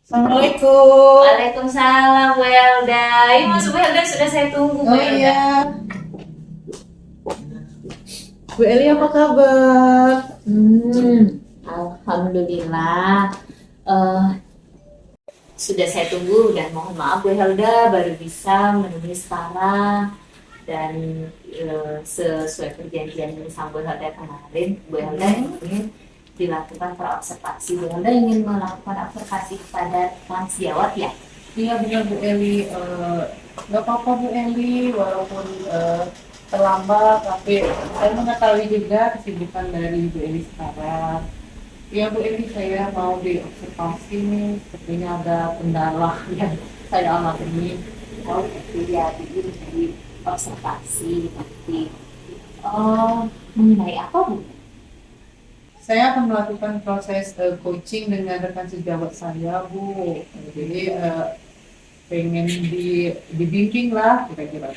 Assalamualaikum. Waalaikumsalam Bu Elda. Ini masuk Bu Elda, sudah saya tunggu Bu Oh Elda. iya, Bu Eli apa kabar? Alhamdulillah. Eh, sudah saya tunggu dan mohon maaf Bu Helda baru bisa menemui sekarang dan sesuai perjanjian sama Bu Helda kemarin, Bu Helda ingin dilakukan praobservasi. Bu Helda ingin melakukan observasi kepada transjawat ya. Iya benar Bu Eli. Nggak apa-apa Bu Eli, walaupun terlambat, tapi saya mengetahui juga kesibukan dari Bu Eli sekarang. Iya Bu Eli, saya mau diobservasi nih, sepertinya ada kendala yang saya alami. Oh gitu ya, di observasi nanti. Oh, mengenai apa Bu? Saya akan melakukan proses coaching dengan rekan sejawat saya Bu. Jadi pengen dibimbing lah kira-kira.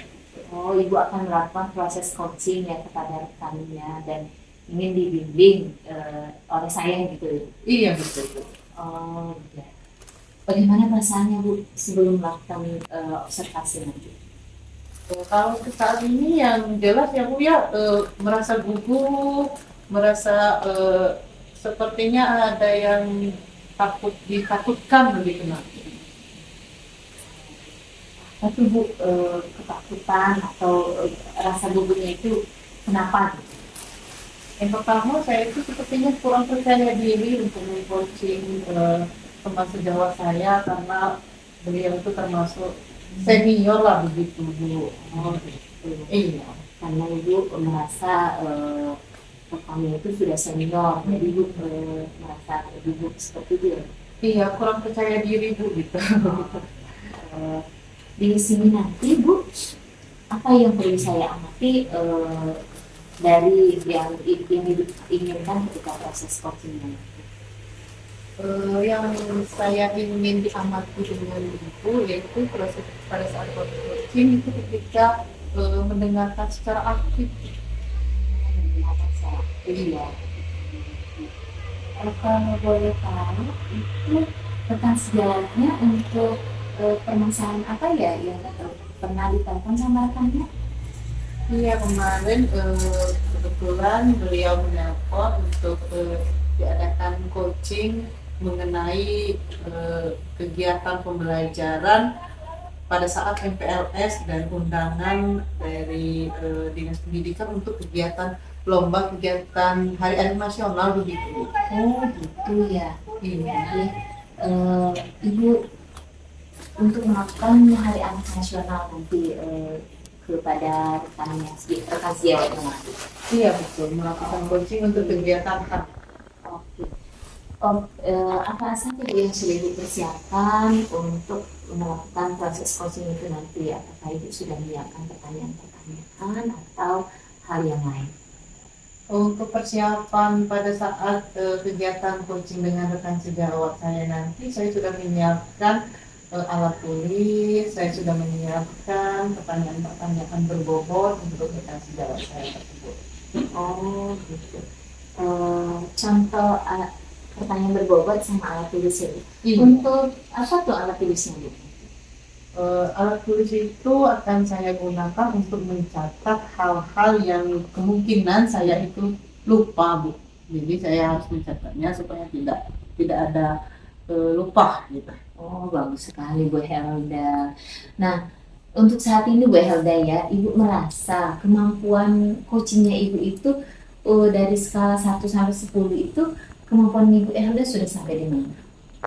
Oh, Ibu akan melakukan proses coaching ya kepada rekannya dan ingin dibimbing oleh saya gitu. Iya betul. Oh, ya. Bagaimana perasaannya Bu sebelum melakukan observasi nanti? Kalau untuk saat ini yang jelas ya Bu ya, merasa gugup, merasa sepertinya ada yang ditakutkan lebih kenal. Tapi Bu, ketakutan atau rasa gugupnya itu kenapa? Yang pertama saya itu sepertinya kurang percaya diri untuk coaching teman sejawat saya karena beliau itu termasuk senior lah begitu Bu. Oh, gitu. Iya. Karena Ibu merasa kami itu sudah senior, jadi Ibu merasa gugup seperti itu ya. Iya, kurang percaya diri Bu gitu. Eh, di sini nanti Bu, apa yang perlu saya amati dari yang Ibu inginkan ketika proses coaching nanti? Yang saya ingin diamati dengan Ibu yaitu proses pada saat coaching itu ketika mendengarkan secara aktif. Mendengarkan secara aktif ya. Kalau boleh tahu, itu rekan sejalannya untuk permasalahan apa ya yang pernah ditelepon sama rekannya? Iya kemarin kebetulan beliau menelpon untuk diadakan coaching mengenai kegiatan pembelajaran pada saat MPLS dan undangan dari Dinas Pendidikan untuk kegiatan lomba kegiatan Hari Anak Nasional begitu. Oh gitu ya. Iya. Jadi Ibu untuk melakukan Hari Anak Nasional nanti kepada rekan sejawatnya nanti. Iya betul, melakukan coaching untuk kegiatan HAK. Oke. Oh, apa saja Bu yang sudah dipersiapkan untuk melakukan proses coaching itu nanti? Apakah Ibu sudah menyiapkan pertanyaan-pertanyaan atau hal yang lain? Untuk persiapan pada saat kegiatan coaching dengan rekan sejawat saya nanti, saya sudah menyiapkan alat tulis, saya sudah menyiapkan pertanyaan-pertanyaan berbobot untuk rekan sejawat saya tersebut. Oh, gitu. Contoh pertanyaan berbobot sama alat tulisnya. Iya. Untuk apa tuh alat tulisnya Bu? Alat tulis itu akan saya gunakan untuk mencatat hal-hal yang kemungkinan saya itu lupa Bu. Jadi saya harus mencatatnya supaya tidak ada lupa gitu. Oh, bagus sekali Bu Helda. Nah, untuk saat ini Bu Helda ya, Ibu merasa kemampuan coachingnya Ibu itu dari skala 1 sampai 10 itu kemampuan Ibu Helda sudah sampai di mana?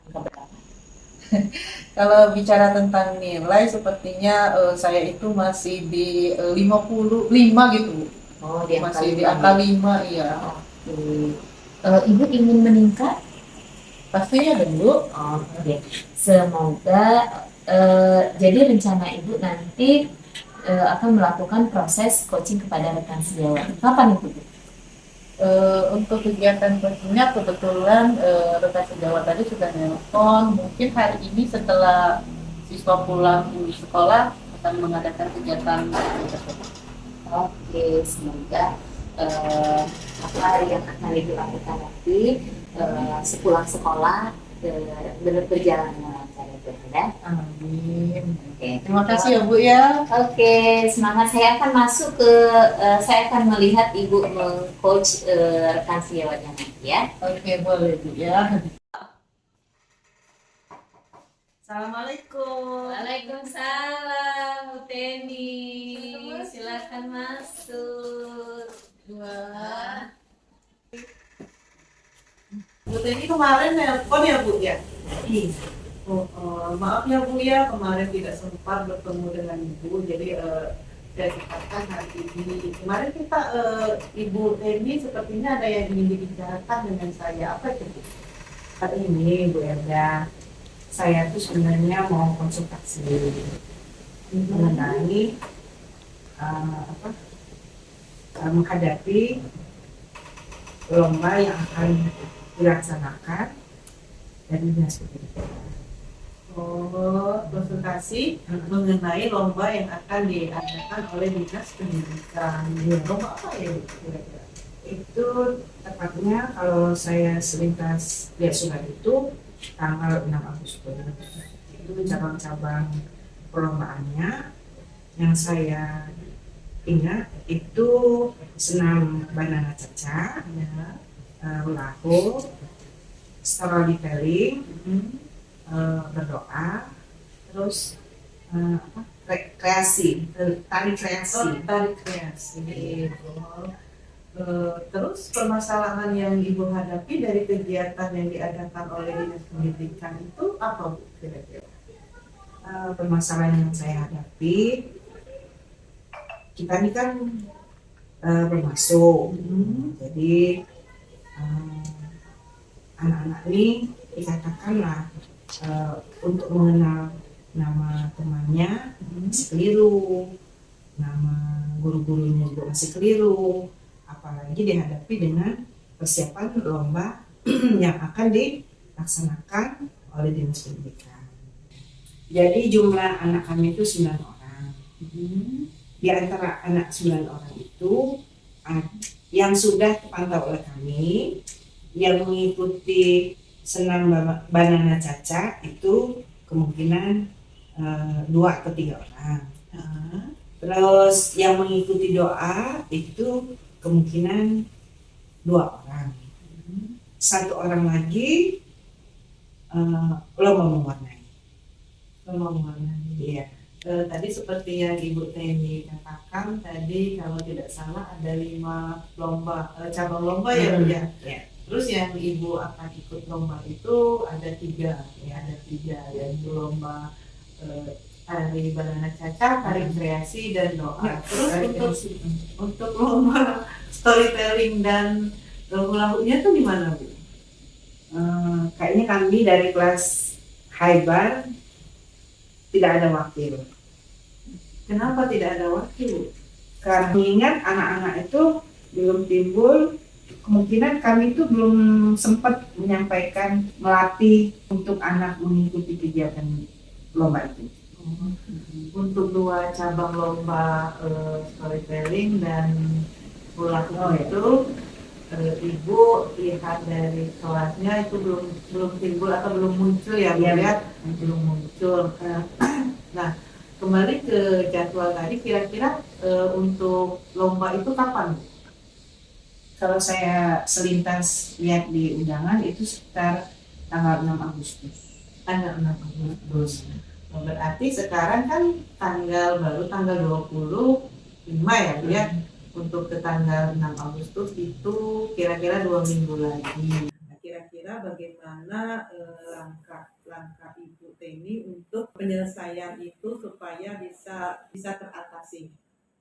Angka berapa? Kalau bicara tentang nilai, sepertinya saya itu masih di 55 gitu. Oh, di angka Masih di 5 angka ya. 5, iya. Oke. Kalau Ibu ingin meningkat, Pastinya dulu. oke. Semoga jadi rencana Ibu nanti akan melakukan proses coaching kepada rekan sejawat. Kapan itu Bu? Untuk kegiatan coachingnya kebetulan rekan sejawat tadi sudah nelpon. Mungkin hari ini setelah siswa pulang di sekolah akan mengadakan kegiatan tersebut. Oke, semoga apa yang akan Ibu lakukan nanti sepulang sekolah berjalan dengan lancar ya Bu Helda. Amin. Oke, Terima kasih ya Bu ya. Oke, semangat. Saya akan masuk ke, saya akan melihat Ibu meng-coach rekan sejawatnya nanti ya. Oke, boleh Bu ya. Assalamualaikum. Waalaikumsalam, Bu Teni. Silakan masuk. Wah. Bu Teni kemarin nelpon ya Bu ya? Iya. Maaf ya Bu ya, kemarin tidak sempat bertemu dengan Ibu, jadi saya sempatkan hari ini. Kemarin kita Ibu Teni sepertinya ada yang ingin dibicarakan dengan saya. Apa itu Bu? Hari ini Bu Elda, saya tuh sebenarnya mau konsultasi mengenai menghadapi lomba yang akan dilaksanakan dari Dinas Pendidikan. Konsultasi mengenai lomba yang akan diadakan oleh Dinas Pendidikan. Lomba apa ya Bu? Kira-kira? Itu tepatnya kalau saya selintas lihat surat itu tanggal 6 Agustus. Itu cabang-cabang perlombaannya yang saya ingat itu senam banana caca, lahu, storytelling, berdoa, terus kreasi, tari kreasi. Tari kreasi. Terus permasalahan yang Ibu hadapi dari kegiatan yang diadakan oleh Dinas Pendidikan itu apa Bu kira-kira? Permasalahan yang saya hadapi, kita ini kan bermasuk, jadi anak-anak ini dikatakanlah untuk mengenal nama temannya masih keliru, nama guru-gurunya juga masih keliru, apalagi dihadapi dengan persiapan lomba yang akan dilaksanakan oleh Dinas Pendidikan. Jadi jumlah anak kami itu 9 orang. Di antara anak 9 orang itu yang sudah terpantau oleh kami, yang mengikuti senam banana caca itu kemungkinan 2 atau 3 orang. Terus yang mengikuti doa itu kemungkinan 2 orang. 1 orang lagi lomba mewarnai. Iya. Tadi seperti yang Ibu Teni katakan tadi, kalau tidak salah ada 5 lomba cabang lomba ya Bu ya. Terus yang Ibu akan ikut lomba itu ada 3 ya, ada 3 yaitu lomba tari banana caca, tari kreasi dan doa. Terus untuk lomba storytelling dan lahu-lahunya tuh gimana Bu? Kayaknya kami dari kelas Haibar tidak ada wakil. Kenapa tidak ada wakil? Karena mengingat anak-anak itu belum timbul, kemungkinan kami itu belum sempat menyampaikan melatih untuk anak mengikuti kegiatan lomba itu. Untuk 2 cabang lomba storytelling dan lahu itu Ibu lihat dari kelasnya itu belum timbul atau belum muncul ya Bu ya? Belum muncul. Nah, kembali ke jadwal tadi, kira-kira untuk lomba itu kapan? Kalau saya selintas lihat di undangan itu sekitar tanggal 6 Agustus. Tanggal 6 Agustus. Berarti sekarang kan baru tanggal 25 ya Bu ya? Untuk ke tanggal 6 Agustus itu kira-kira 2 minggu lagi. Nah, kira-kira bagaimana langkah Ibu Teni untuk penyelesaian itu supaya bisa teratasi?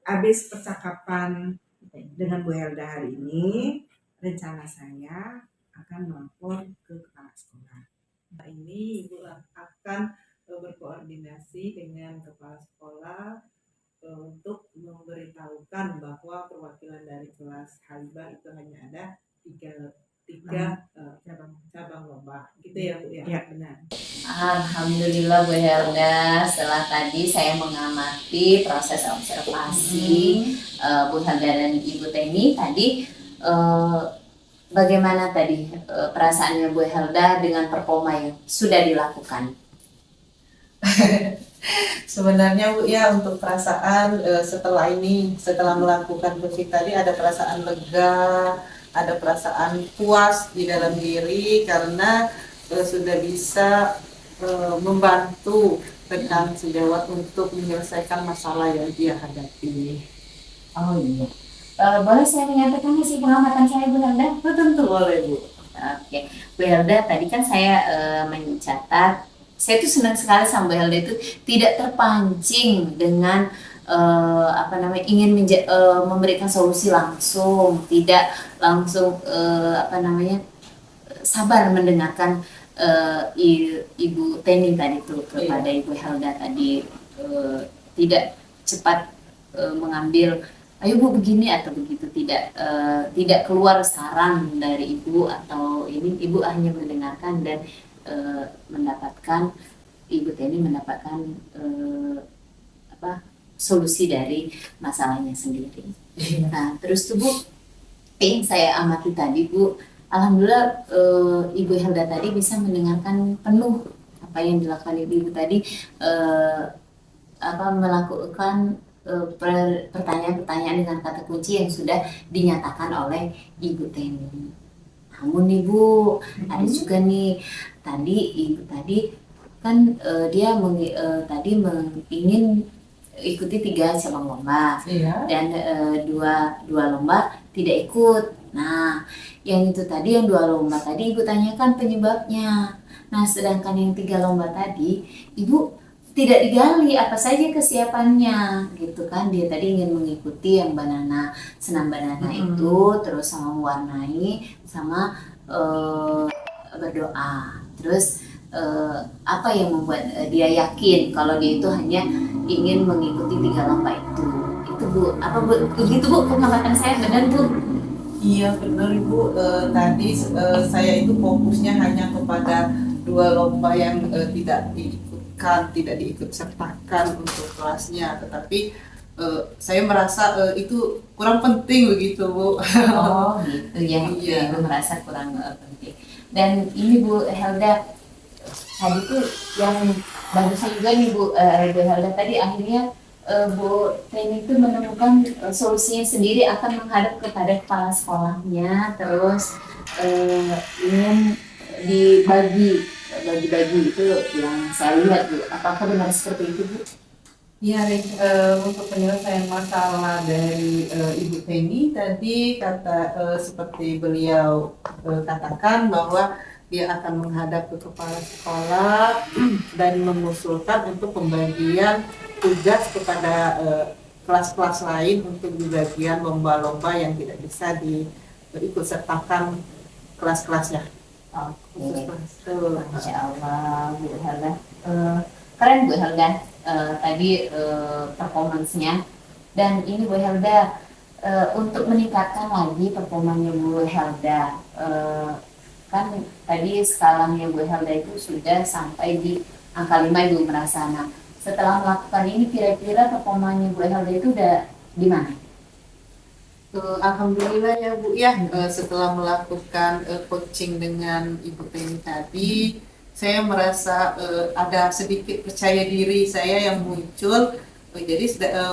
Habis percakapan dengan Bu Helda hari ini, rencana saya akan melapor ke kepala sekolah. Nah, ini Ibu akan berkoordinasi dengan kepala sekolah untuk memberitahukan bahwa perwakilan dari kelas Haiba itu hanya ada tiga cabang lomba, gitu ya Bu ya? Ya, benar. Alhamdulillah Bu Helda, setelah tadi saya mengamati proses observasi Bu Helda dan Ibu Teni tadi bagaimana tadi perasaannya Bu Helda dengan performa yang sudah dilakukan? Sebenarnya Bu ya, untuk perasaan setelah melakukan musik tadi ada perasaan lega, ada perasaan puas di dalam diri karena sudah bisa membantu rekan sejawat untuk menyelesaikan masalah yang dia hadapi. Oh iya. Boleh saya menyampaikan isi pengamatan saya Bu Helda? Tentu boleh Bu. Oke, Bu Helda, tadi kan saya mencatat, saya tuh senang sekali sama Bu Helda itu tidak terpancing dengan ingin memberikan solusi langsung, tidak langsung sabar mendengarkan Ibu Teni tadi tuh kepada Iya. Ibu Helda tadi, tidak cepat mengambil ayo Bu begini atau begitu, tidak keluar saran dari Ibu atau ini, Ibu hanya mendengarkan dan mendapatkan Ibu Teni mendapatkan solusi dari masalahnya sendiri. Nah, terus tuh Bu, yang saya amati tadi Bu, alhamdulillah Ibu Helda tadi bisa mendengarkan penuh apa yang dilakukan Ibu tadi, melakukan pertanyaan-pertanyaan dengan kata kunci yang sudah dinyatakan oleh Ibu Teni. Namun Ibu, ada juga nih tadi Ibu tadi kan dia ingin ikuti 3 cabang lomba. Iya. Dan dua lomba tidak ikut. Nah, yang itu tadi, yang 2 lomba tadi Ibu tanyakan penyebabnya. Nah, sedangkan yang 3 lomba tadi Ibu tidak digali apa saja kesiapannya gitu kan. Dia tadi ingin mengikuti yang senam banana itu, terus sama mewarnai, sama berdoa. Terus apa yang membuat dia yakin kalau dia itu hanya ingin mengikuti 3 lomba itu Bu, apa Bu, begitu Bu pengamatan saya, benar Bu? Iya benar Ibu. Tadi saya itu fokusnya hanya kepada 2 lomba yang tidak diikut sertakan untuk kelasnya, tetapi saya merasa itu kurang penting begitu Bu. Oh gitu ya, Iya. Ibu merasa kurang penting. Dan ini Bu Helda, tadi tuh yang bagusnya juga nih Bu Helda tadi akhirnya Bu Teni itu menemukan solusinya sendiri, akan menghadap kepada kepala sekolahnya, terus ingin dibagi itu yang saya lihat Bu. Apakah benar seperti itu Bu? Ya, Rik, untuk penyelesaian masalah dari Ibu Teni tadi seperti beliau katakan bahwa dia akan menghadap ke kepala sekolah dan mengusulkan untuk pembagian tugas kepada kelas-kelas lain untuk di bagian lomba-lomba yang tidak bisa diikut sertakan kelas-kelasnya. Oke, Masya Allah Bu Helda, keren Bu Helda tadi performance-nya. Dan ini Bu Helda, untuk meningkatkan lagi performanya Bu Helda, kan tadi skalanya Bu Helda itu sudah sampai di angka 5 Ibu merasa. Nah, setelah melakukan ini kira-kira performanya Bu Helda itu udah di mana? Alhamdulillah ya Bu ya, setelah melakukan coaching dengan Ibu Teni tadi, saya merasa ada sedikit percaya diri saya yang muncul. Jadi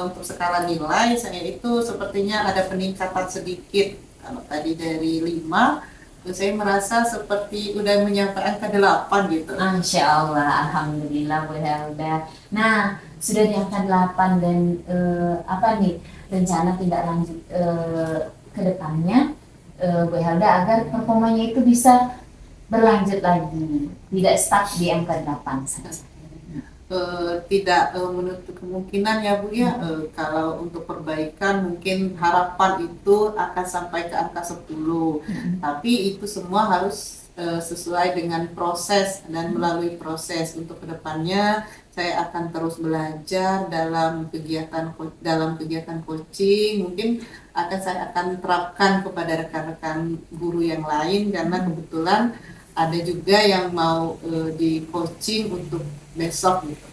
untuk skala nilai saya itu sepertinya ada peningkatan sedikit. Kalau tadi dari 5, saya merasa seperti udah menyampai angka 8 gitu. Masya Allah, Alhamdulillah Bu Helda. Nah, sudah di angka 8 dan apa nih rencana tindak lanjut ke depannya Bu Helda agar performanya itu bisa berlanjut lagi, tidak stuck di angka 8 saja. Tidak menutup kemungkinan ya Bu ya, kalau untuk perbaikan mungkin harapan itu akan sampai ke angka 10, tapi itu semua harus sesuai dengan proses dan melalui proses. Untuk kedepannya saya akan terus belajar dalam kegiatan coaching, mungkin saya akan terapkan kepada rekan-rekan guru yang lain karena kebetulan ada juga yang mau di coaching untuk besok gitu.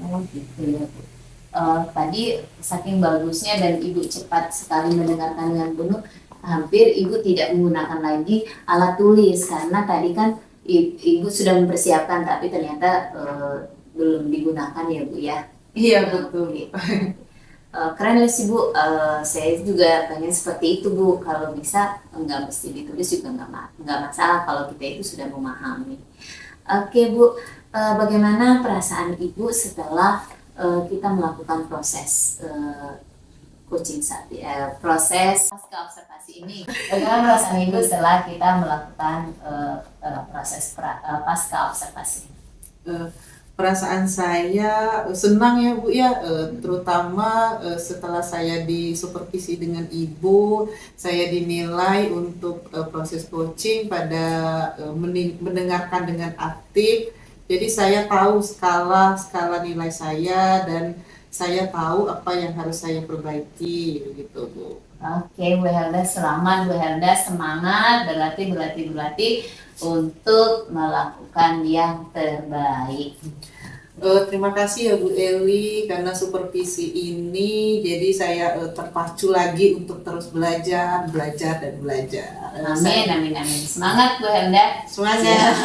Oh gitu ya Bu. Tadi saking bagusnya dan Ibu cepat sekali mendengarkan dengan penuh, hampir Ibu tidak menggunakan lagi alat tulis karena tadi kan Ibu sudah mempersiapkan tapi ternyata belum digunakan ya Bu ya. Iya betul. Keren lah sih Bu. Saya juga pengen seperti itu Bu. Kalau bisa nggak mesti ditulis juga nggak masalah kalau kita itu sudah memahami. Oke Bu, bagaimana perasaan Ibu setelah kita melakukan proses coaching saat proses pasca observasi ini? Bagaimana perasaan Ibu setelah kita melakukan proses pasca observasi? Perasaan saya senang ya Bu ya, terutama setelah saya disupervisi dengan Ibu, saya dinilai untuk proses coaching pada mendengarkan dengan aktif. Jadi saya tahu skala nilai saya dan saya tahu apa yang harus saya perbaiki begitu Bu. Oke, Bu Helda, selamat Bu Helda, semangat berlatih untuk melakukan yang terbaik. Terima kasih ya Bu Eli karena supervisi ini, jadi saya terpacu lagi untuk terus belajar. Amin. Semangat Bu Helda. Semangat.